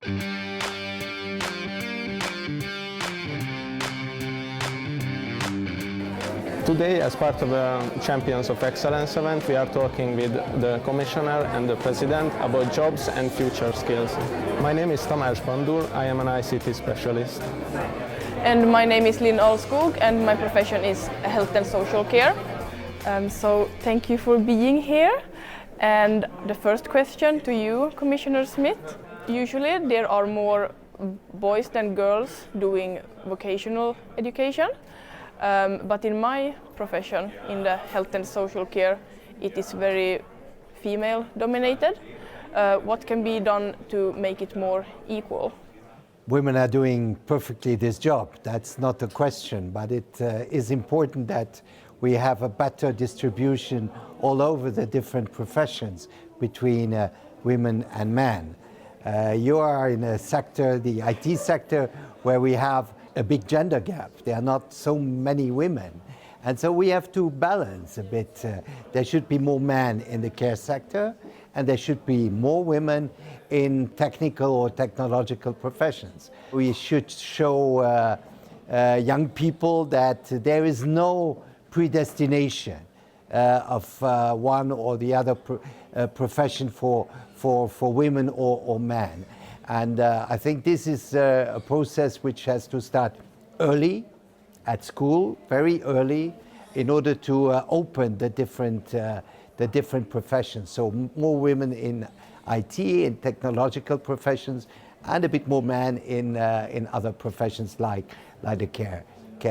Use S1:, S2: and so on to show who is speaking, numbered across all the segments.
S1: Today, as part of a Champions of Excellence event, we are talking with the Commissioner and the President about jobs and future skills. My name is Tamás Bandur, I am an ICT specialist.
S2: And my name is Lynn Alskog and my profession is health and social care. So thank you for being here. And the first question to you, Commissioner Schmit. Usually there are more boys than girls doing vocational education. But in my profession, in the health and social care, it is very female dominated. What can be done to make it more equal?
S3: Women are doing perfectly this job, that's not a question, but it is important that we have a better distribution all over the different professions between women and men. You are in a sector, the IT sector, where we have a big gender gap. There are not so many women. And so we have to balance a bit. There should be more men in the care sector, and there should be more women in technical or technological professions. We should show young people that there is no predestination of one or the other profession for women or men. And I think this is a process which has to start early, at school, very early, in order to open the different professions. So more women in IT, in technological professions, and a bit more men in other professions like the care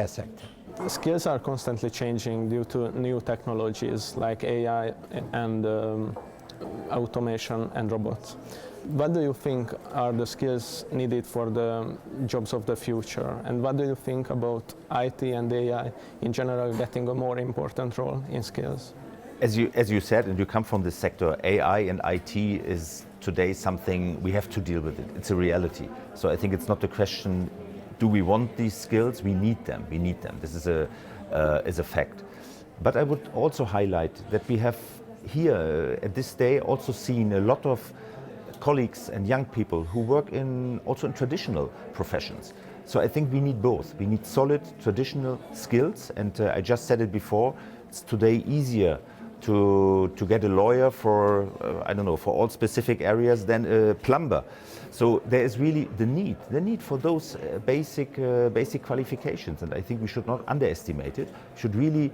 S3: sector.
S1: Skills are constantly changing due to new technologies like AI and automation and robots. What do you think are the skills needed for the jobs of the future? And what do you think about IT and AI in general getting a more important role in skills?
S4: As you said, and you come from this sector, AI and IT is today something we have to deal with it. It's a reality. So I think it's not the question, do we want these skills? We need them. We need them. This is a fact. But I would also highlight that we have here at this day also seen a lot of colleagues and young people who work also in traditional professions. So I think we need both. We need solid traditional skills, and I just said it before, it's today easier to get a lawyer for, I don't know, for all specific areas than a plumber. So there is really the need for those basic qualifications, and I think we should not underestimate it. We should really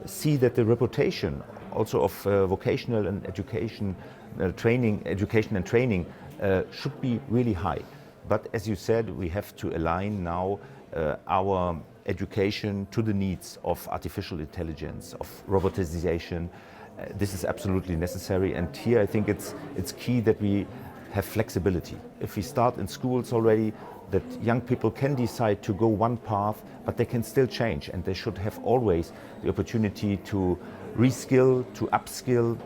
S4: see that the reputation also of vocational and education and training should be really high. But as you said, we have to align now our education to the needs of artificial intelligence, of robotization. This is absolutely necessary, and here I think it's key that we have flexibility. If we start in schools already, that young people can decide to go one path, but they can still change, and they should have always the opportunity to reskill, to upskill,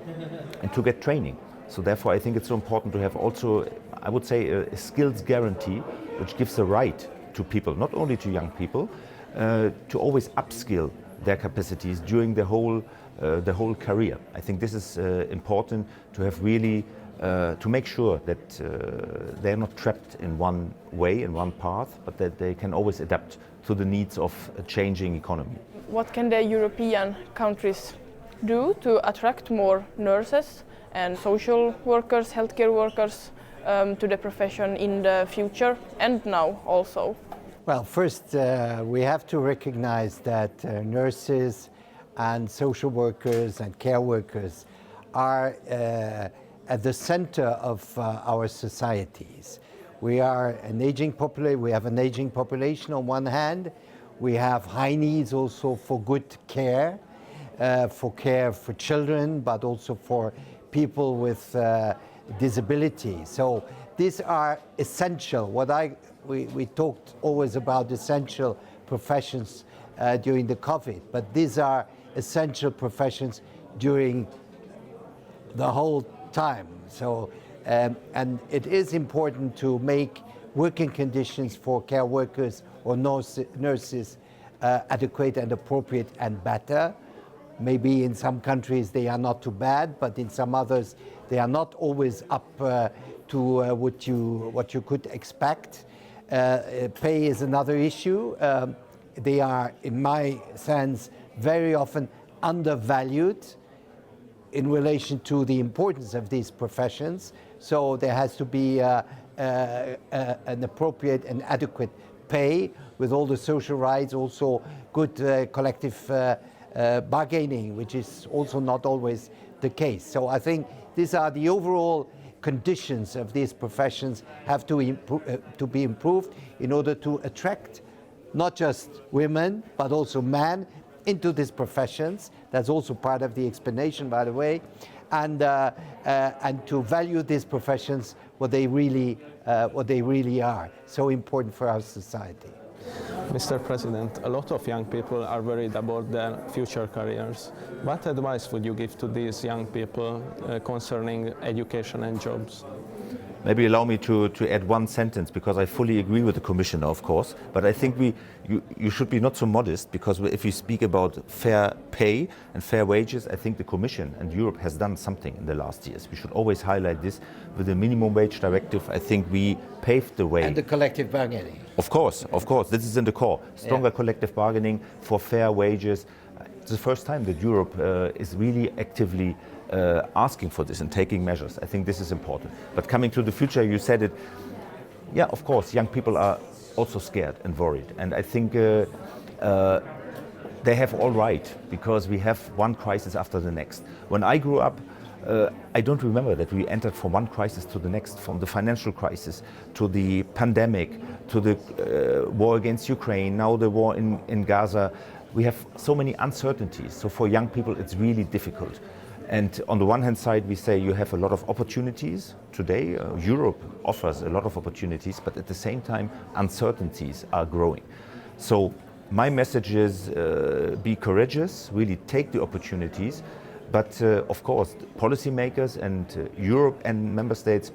S4: and to get training. So therefore I think it's so important to have also, I would say, a skills guarantee which gives a right to people, not only to young people, to always upskill their capacities during the whole career. I think this is important to have really to make sure that they're not trapped in one way, in one path, but that they can always adapt to the needs of a changing economy.
S2: What can the European countries do to attract more nurses and social workers, healthcare workers to the profession in the future and now also?
S3: Well, first we have to recognize that nurses and social workers and care workers are at the center of our societies. We are an aging population. We have an aging population on one hand. We have high needs also for good care for children, but also for people with disability. So these are essential. We talked always about essential professions during the COVID, but these are essential professions during the whole time. So, and it is important to make working conditions for care workers or nurses adequate and appropriate and better. Maybe in some countries they are not too bad, but in some others they are not always up to what you could expect. Pay is another issue. They are, in my sense, very often undervalued in relation to the importance of these professions. So there has to be an appropriate and adequate pay with all the social rights, also good collective bargaining, which is also not always the case. So I think these are the overall conditions of these professions have to be improved in order to attract not just women but also men into these professions. That's also part of the explanation, by the way, and to value these professions what they really are. So important for our society.
S1: Mr. President, a lot of young people are worried about their future careers. What advice would you give to these young people concerning education and jobs?
S4: Maybe allow me to add one sentence, because I fully agree with the Commissioner, of course, but I think you should be not so modest, because if you speak about fair pay and fair wages, I think the Commission and Europe has done something in the last years. We should always highlight this. With the minimum wage directive, I think we paved the way.
S3: And the collective bargaining.
S4: Of course, this is in the core. Stronger collective bargaining for fair wages. It's the first time that Europe is really actively asking for this and taking measures. I think this is important. But coming to the future, you said it, yeah, of course, young people are also scared and worried. And I think they have all right, because we have one crisis after the next. When I grew up, I don't remember that we entered from one crisis to the next, from the financial crisis to the pandemic, to the war against Ukraine, now the war in Gaza. We have so many uncertainties. So for young people, it's really difficult. And on the one hand side, we say you have a lot of opportunities today. Europe offers a lot of opportunities, but at the same time, uncertainties are growing. So my message is be courageous, really take the opportunities. But of course, policymakers and Europe and member states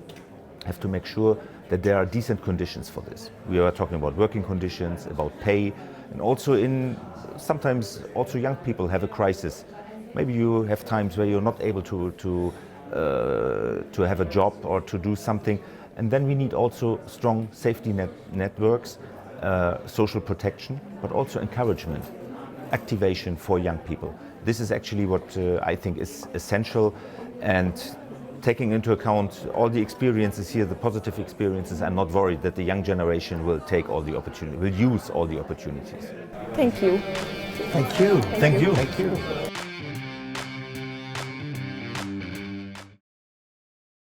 S4: have to make sure that there are decent conditions for this. We are talking about working conditions, about pay, and also sometimes also young people have a crisis. Maybe you have times where you're not able to have a job or to do something, and then we need also strong safety networks, social protection, but also encouragement, activation for young people. This is actually what I think is essential, and taking into account all the experiences here, the positive experiences, I'm not worried that the young generation will take all the opportunities, will use all the opportunities.
S2: Thank you.
S3: Thank you.
S4: Thank you.
S3: Thank you.